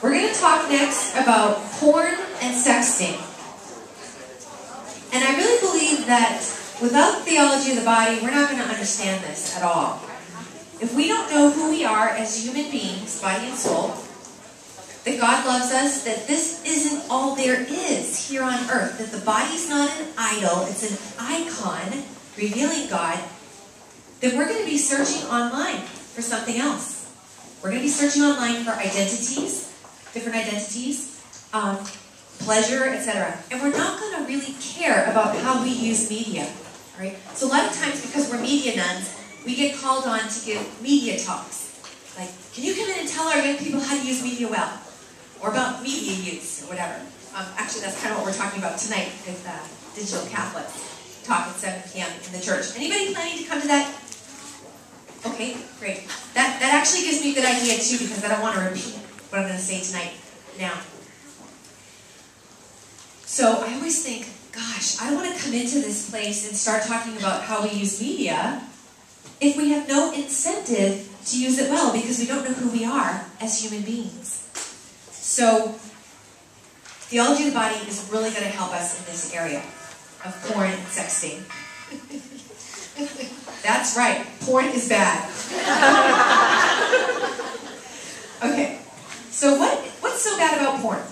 We're going to talk next about porn and sexting. And I really believe that without theology of the body, we're not going to understand this at all. If we don't know who we are as human beings, body and soul, that God loves us, that this isn't all there is here on earth, that the body's not an idol, it's an icon revealing God, then we're going to be searching online for something else. We're going to be searching online for identities, different identities, pleasure, etc. And we're not going to really care about how we use media. Right? So a lot of times, because we're media nuns, we get called on to give media talks. Like, can you come in and tell our young people how to use media well? Or about media use, or whatever. Actually, that's kind of what we're talking about tonight with Digital Catholic talk at 7 p.m. in the church. Anybody planning to come to that? Okay, great. That actually gives me a good idea, too, because I don't want to repeat what I'm going to say tonight now. So I always think, gosh, I don't want to come into this place and start talking about how we use media if we have no incentive to use it well, because we don't know who we are as human beings. So, theology of the body is really going to help us in this area of porn and sexting. That's right, porn is bad. Okay, so what's so bad about porn?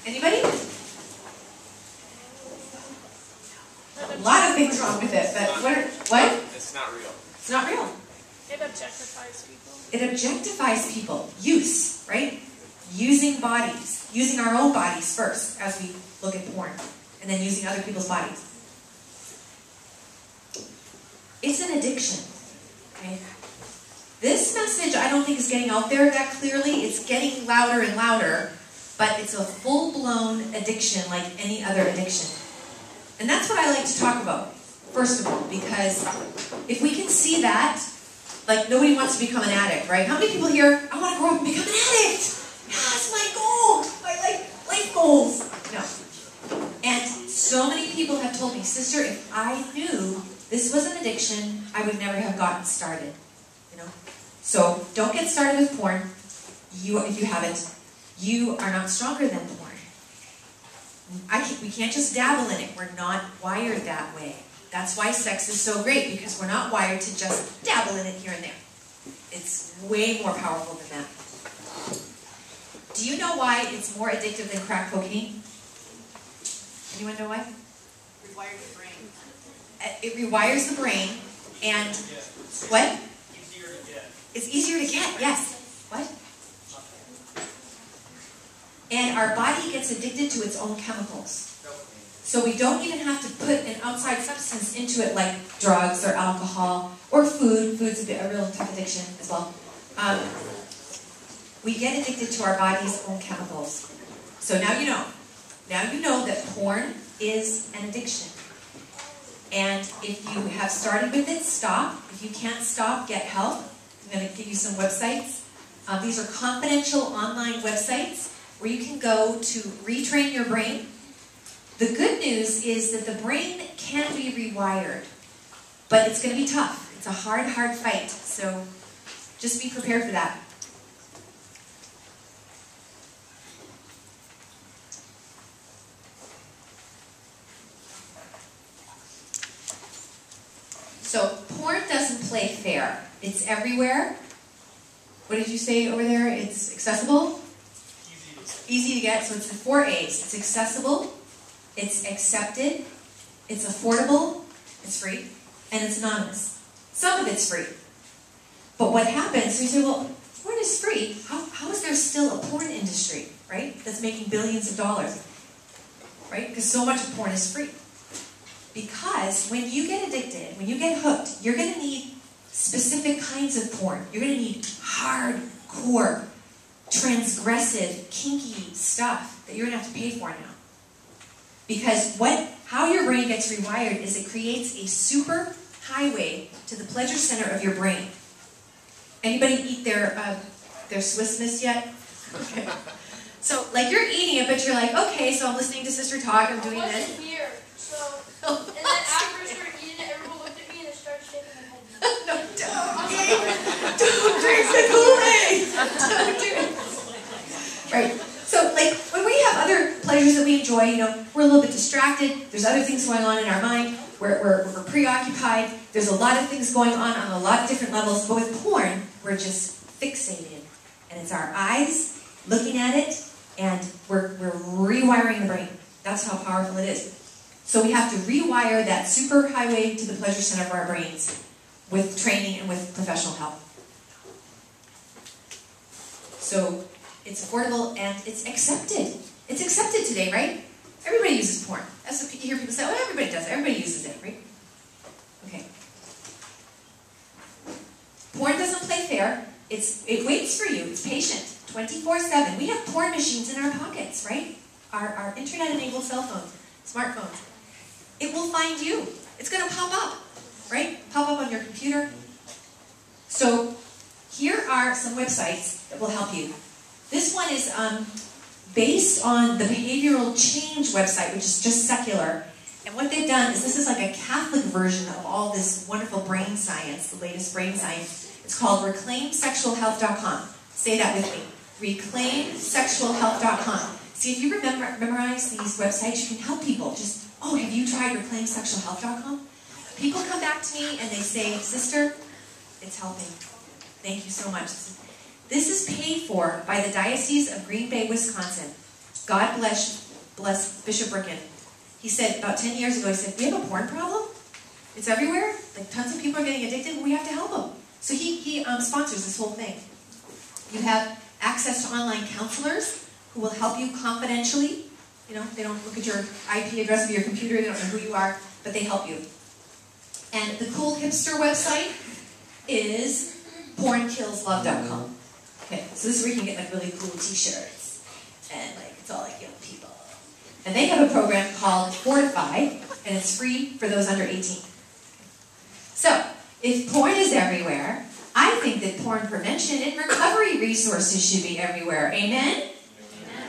Anybody? A lot of things wrong with it, but what? It's not real. It's not real. It objectifies people. It objectifies people. Use, right? Using bodies. Using our own bodies first as we look at porn. And then using other people's bodies. It's an addiction. Okay? This message I don't think is getting out there that clearly. It's getting louder and louder. But it's a full-blown addiction like any other addiction. And that's what I like to talk about, first of all, because if we can see that, like nobody wants to become an addict, right? How many people here, I want to grow up and become an addict? That's my goal, my life goals. No. And so many people have told me, sister, if I knew this was an addiction, I would never have gotten started. You know? So don't get started with porn. If you haven't. You are not stronger than porn. We can't just dabble in it. We're not wired that way. That's why sex is so great, because we're not wired to just dabble in it here and there. It's way more powerful than that. Do you know why it's more addictive than crack cocaine? Anyone know why? Rewires the brain. It rewires the brain, and what? Easier to get. It's easier to get, yes. What? And our body gets addicted to its own chemicals. So we don't even have to put an outside substance into it like drugs or alcohol or food. Food's a real tough addiction as well. We get addicted to our body's own chemicals. So now you know. Now you know that porn is an addiction. And if you have started with it, stop. If you can't stop, get help. I'm going to give you some websites. These are confidential online websites where you can go to retrain your brain. The good news is that the brain can be rewired, but it's going to be tough. It's a hard, hard fight, so just be prepared for that. So porn doesn't play fair. It's everywhere. What did you say over there? It's accessible? Easy to get, so it's the 4 A's. It's accessible, it's accepted, it's affordable, it's free, and it's anonymous. Some of it's free. But what happens, so you say, well, porn is free. How is there still a porn industry, right, that's making billions of dollars? Right? Because so much of porn is free. Because when you get addicted, when you get hooked, you're going to need specific kinds of porn. You're going to need hardcore, transgressive, kinky stuff that you're going to have to pay for now. Because how your brain gets rewired is it creates a super highway to the pleasure center of your brain. Anybody eat their Swiss Miss yet? Okay. So, like, you're eating it, but you're like, okay, so I'm listening to Sister talk, I'm doing this. It wasn't weird. So, and then after I started eating it, everyone looked at me and they started shaking their head. No, don't drink the Kool-Aid! joy. You know, we're a little bit distracted. There's other things going on in our mind. We're preoccupied. There's a lot of things going on a lot of different levels. But with porn, we're just fixated. And it's our eyes looking at it, and we're rewiring the brain. That's how powerful it is. So we have to rewire that super highway to the pleasure center of our brains with training and with professional help. So it's affordable and it's accepted. It's accepted today, right? Everybody uses porn. That's what you hear people say, oh, everybody does it. Everybody uses it, right? Okay. Porn doesn't play fair. It waits for you. It's patient. 24/7. We have porn machines in our pockets, right? Our internet-enabled cell phones, smartphones. It will find you. It's going to pop up, right? Pop up on your computer. So here are some websites that will help you. This one is based on the behavioral change website, which is just secular. And what they've done is this is like a Catholic version of all this wonderful brain science, the latest brain science. It's called ReclaimSexualHealth.com. Say that with me. ReclaimSexualHealth.com. See, if you memorize these websites, you can help people. Just, oh, have you tried ReclaimSexualHealth.com? People come back to me and they say, sister, it's helping. Thank you so much. This is paid for by the Diocese of Green Bay, Wisconsin. God bless Bishop Ricken. He said about 10 years ago, he said, we have a porn problem. It's everywhere. Like tons of people are getting addicted. We have to help them. So he sponsors this whole thing. You have access to online counselors who will help you confidentially. You know, they don't look at your IP address of your computer. They don't know who you are, but they help you. And the cool hipster website is pornkillslove.com. Okay, so this is where you can get like really cool t-shirts. And like, it's all like young people. And they have a program called Fortify, and it's free for those under 18. So, if porn is everywhere, I think that porn prevention and recovery resources should be everywhere. Amen? Amen.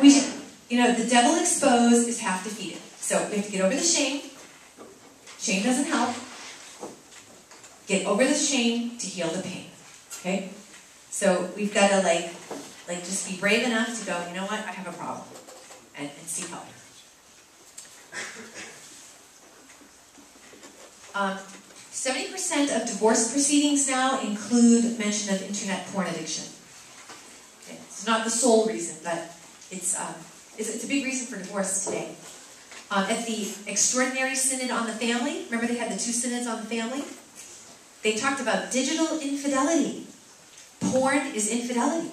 We should, you know, the devil exposed is half defeated. So we have to get over the shame. Shame doesn't help. Get over the shame to heal the pain. Okay? So we've got to like just be brave enough to go, you know what, I have a problem. And seek help. 70% of divorce proceedings now include mention of internet porn addiction. Okay. It's not the sole reason, but it's a big reason for divorce today. At the Extraordinary Synod on the Family, remember they had the 2 synods on the family? They talked about digital infidelity. Porn is infidelity.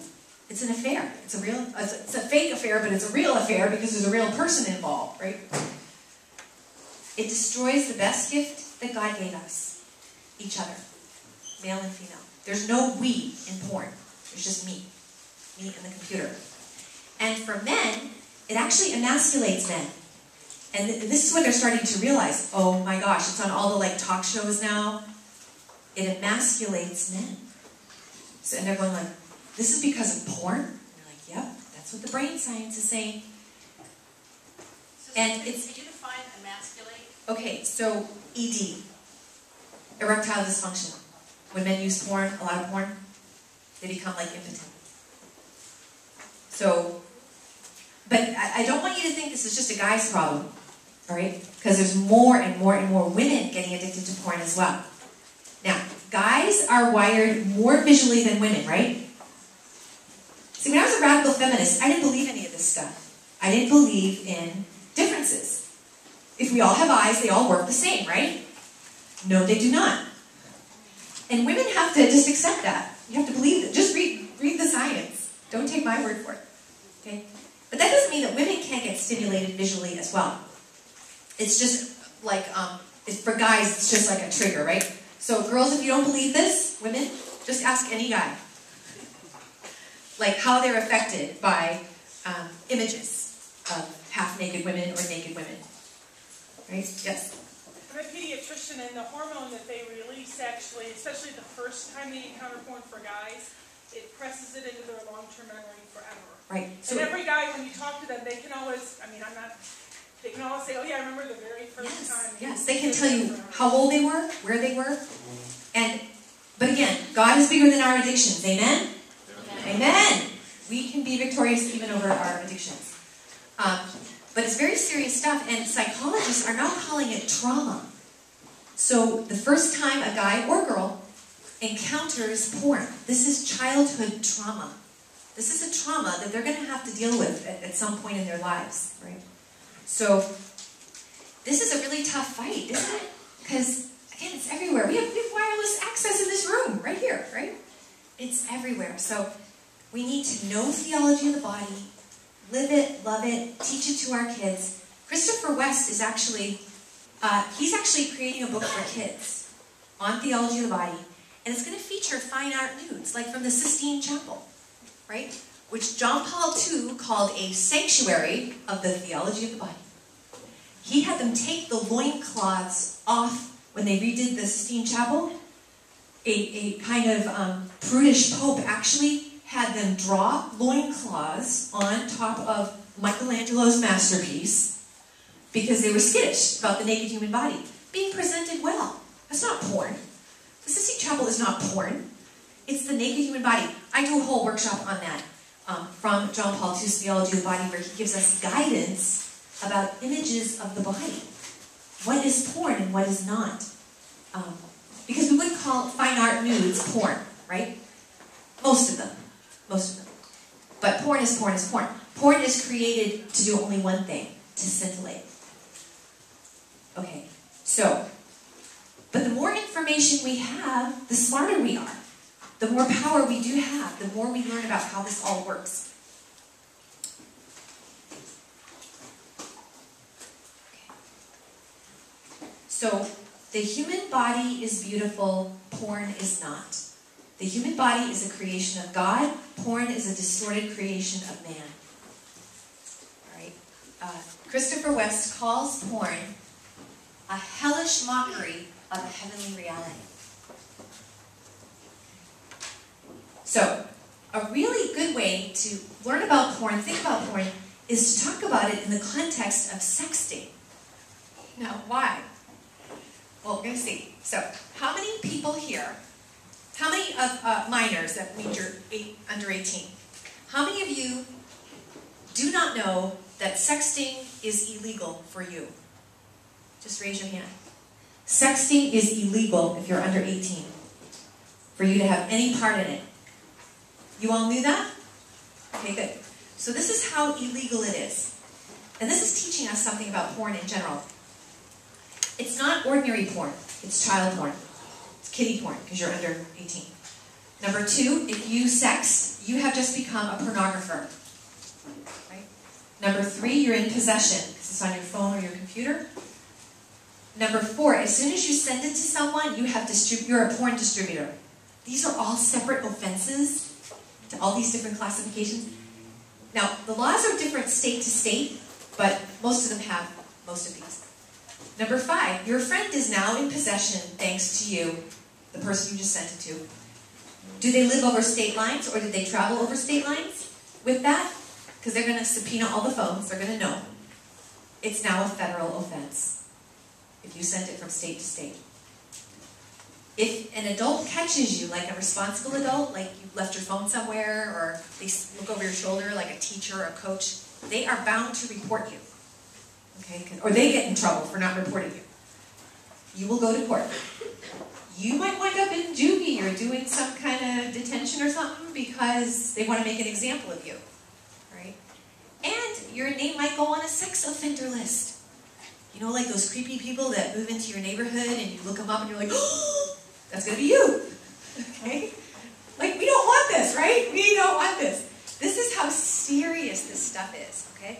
It's an affair. It's a fake affair, but it's a real affair because there's a real person involved, right? It destroys the best gift that God gave us. Each other. Male and female. There's no we in porn. There's just me. Me and the computer. And for men, it actually emasculates men. And this is what they're starting to realize. Oh my gosh, it's on all the like talk shows now. It emasculates men. So, and they're going like, this is because of porn? And they're like, yep, that's what the brain science is saying. So and it's... Can you define emasculate? Okay, so ED. Erectile dysfunction. When men use porn, a lot of porn, they become like impotent. So, but I don't want you to think this is just a guy's problem, all right? Because there's more and more and more women getting addicted to porn as well. Now, guys are wired more visually than women, right? See, when I was a radical feminist, I didn't believe any of this stuff. I didn't believe in differences. If we all have eyes, they all work the same, right? No, they do not. And women have to just accept that. You have to believe it. Just read the science. Don't take my word for it. Okay? But that doesn't mean that women can't get stimulated visually as well. It's just like, for guys, it's just like a trigger, right? So girls, if you don't believe this, women, just ask any guy. Like how they're affected by images of half-naked women or naked women. Right? Yes? I'm a pediatrician, and the hormone that they release actually, especially the first time they encounter porn for guys, it presses it into their long-term memory forever. Right. So, and every guy, when you talk to them, they can always, they can always say, oh yeah, I remember the very first time. Yes, they can tell you how old they were, where they were. But again, God is bigger than our addictions. Amen? Amen. We can be victorious even over our addictions. But it's very serious stuff, and psychologists are now calling it trauma. So the first time a guy or girl encounters porn, this is childhood trauma. This is a trauma that they're going to have to deal with at some point in their lives, right? So this is a really tough fight, isn't it? Because, again, it's everywhere. We have wireless access in this room, right here, right? It's everywhere. So we need to know theology of the body, live it, love it, teach it to our kids. Christopher West is actually, he's actually creating a book for kids on theology of the body, and it's going to feature fine art nudes, like from the Sistine Chapel, right? Which John Paul II called a sanctuary of the theology of the body. He had them take the loincloths off when they redid the Sistine Chapel. A kind of prudish pope actually had them draw loincloths on top of Michelangelo's masterpiece because they were skittish about the naked human body being presented well. That's not porn. The Sistine Chapel is not porn. It's the naked human body. I do a whole workshop on that from John Paul II's Theology of the Body, where he gives us guidance about images of the body. What is porn and what is not? Because we wouldn't call fine art nudes porn, right? Most of them. But porn is porn is porn. Porn is created to do only one thing, to scintillate. Okay, so, but the more information we have, the smarter we are. The more power we do have, the more we learn about how this all works. Okay. So, the human body is beautiful, porn is not. The human body is a creation of God, porn is a distorted creation of man. All right. Christopher West calls porn a hellish mockery of a heavenly reality. So, a really good way to learn about porn, think about porn, is to talk about it in the context of sexting. Now, why? Well, we're going to see. So, how many people here, how many of minors, that means you're under 18, how many of you do not know that sexting is illegal for you? Just raise your hand. Sexting is illegal if you're under 18, for you to have any part in it. You all knew that? Okay, good. So this is how illegal it is. And this is teaching us something about porn in general. It's not ordinary porn. It's child porn. It's kiddie porn, because you're under 18. Number 2, if you sex, you have just become a pornographer. Right? Number 3, you're in possession, because it's on your phone or your computer. Number 4, as soon as you send it to someone, you're a porn distributor. These are all separate offenses to all these different classifications. Now, the laws are different state to state, but most of them have most of these. Number 5, your friend is now in possession thanks to you, the person you just sent it to. Do they live over state lines, or did they travel over state lines with that? Because they're going to subpoena all the phones, they're going to know. It's now a federal offense if you sent it from state to state. If an adult catches you, like a responsible adult, like you left your phone somewhere, or they look over your shoulder like a teacher or a coach, they are bound to report you. Okay? Or they get in trouble for not reporting you. You will go to court. You might wind up in juvie or doing some kind of detention or something because they want to make an example of you. Right? And your name might go on a sex offender list. You know, like those creepy people that move into your neighborhood and you look them up and you're like, oh, that's going to be you. Okay? Like, we don't want this, right? We don't want this. This is how serious this stuff is, okay?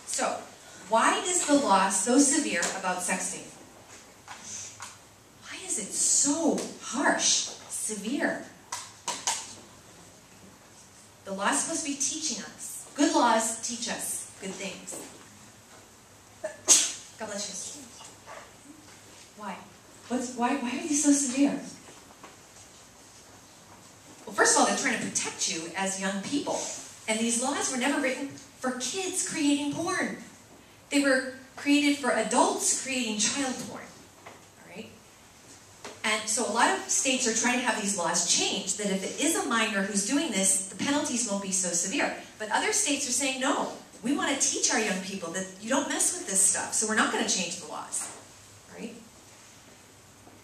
So, why is the law so severe about sexting? Why is it so harsh, severe? The law is supposed to be teaching us. Good laws teach us good things. God bless you. Why? Why are these so severe? Well, first of all, they're trying to protect you as young people. And these laws were never written for kids creating porn. They were created for adults creating child porn. All right? And so a lot of states are trying to have these laws changed, that if it is a minor who's doing this, the penalties won't be so severe. But other states are saying, no, we want to teach our young people that you don't mess with this stuff, so we're not going to change the laws, right?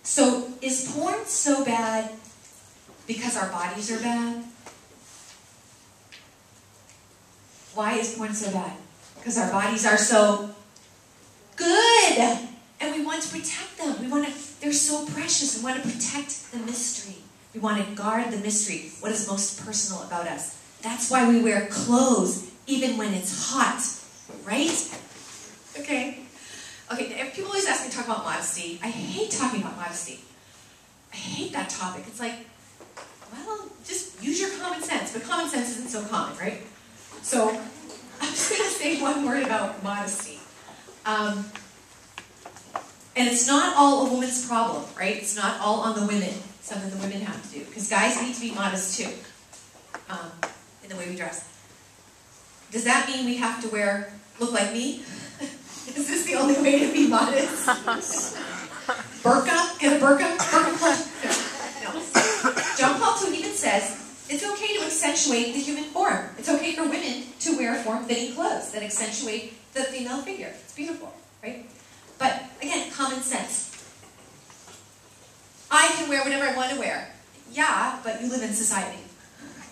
So is porn so bad because our bodies are bad? Why is porn so bad? Because our bodies are so good, and we want to protect them. They're so precious. We want to protect the mystery. We want to guard the mystery, what is most personal about us. That's why we wear clothes, even when it's hot, right? Okay. People always ask me to talk about modesty. I hate talking about modesty. I hate that topic. It's like, well, just use your common sense. But common sense isn't so common, right? So I'm just going to say one word about modesty. And it's not all a woman's problem, right? It's not all on the women. Something the women have to do. Because guys need to be modest too, in the way we dress. Does that mean we have to look like me? Is this the only way to be modest? Burqa? Get a burqa? Burqa club? No. John Paul II even says it's okay to accentuate the human form. It's okay for women to wear form-fitting clothes that accentuate the female figure. It's beautiful, right? But again, common sense. I can wear whatever I want to wear. Yeah, but you live in society.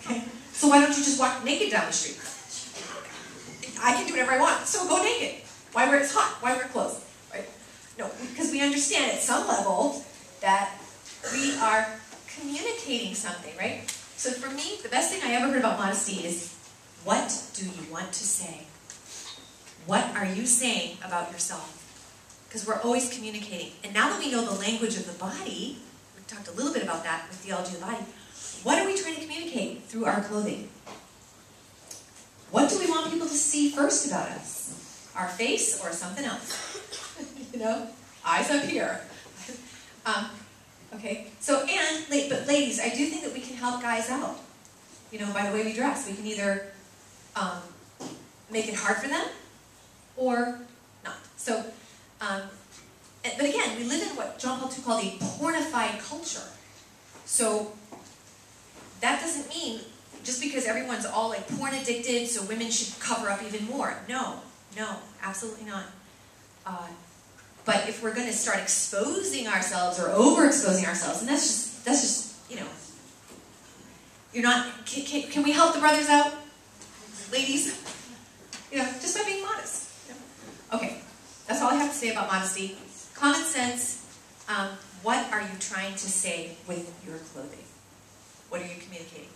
Okay? So why don't you just walk naked down the street? I can do whatever I want, so go naked. Why wear it's hot? Why wear clothes? Right? No, because we understand at some level that we are communicating something, right? So for me, the best thing I ever heard about modesty is, what do you want to say? What are you saying about yourself? Because we're always communicating. And now that we know the language of the body, we talked a little bit about that with Theology of the Body, what are we trying to communicate through our clothing? What do we want people to see first about us? Our face or something else? Eyes up here. Okay, but ladies, I do think that we can help guys out. By the way we dress. We can either make it hard for them or not. So, but again, we live in what John Paul II called a pornified culture. So that doesn't mean just because everyone's all like porn addicted, so women should cover up even more. No, absolutely not. But if we're going to start exposing ourselves or overexposing ourselves, and that's just you're not. Can we help the brothers out, ladies? Just by being modest. Okay, that's all I have to say about modesty. Common sense. What are you trying to say with your clothing? What are you communicating?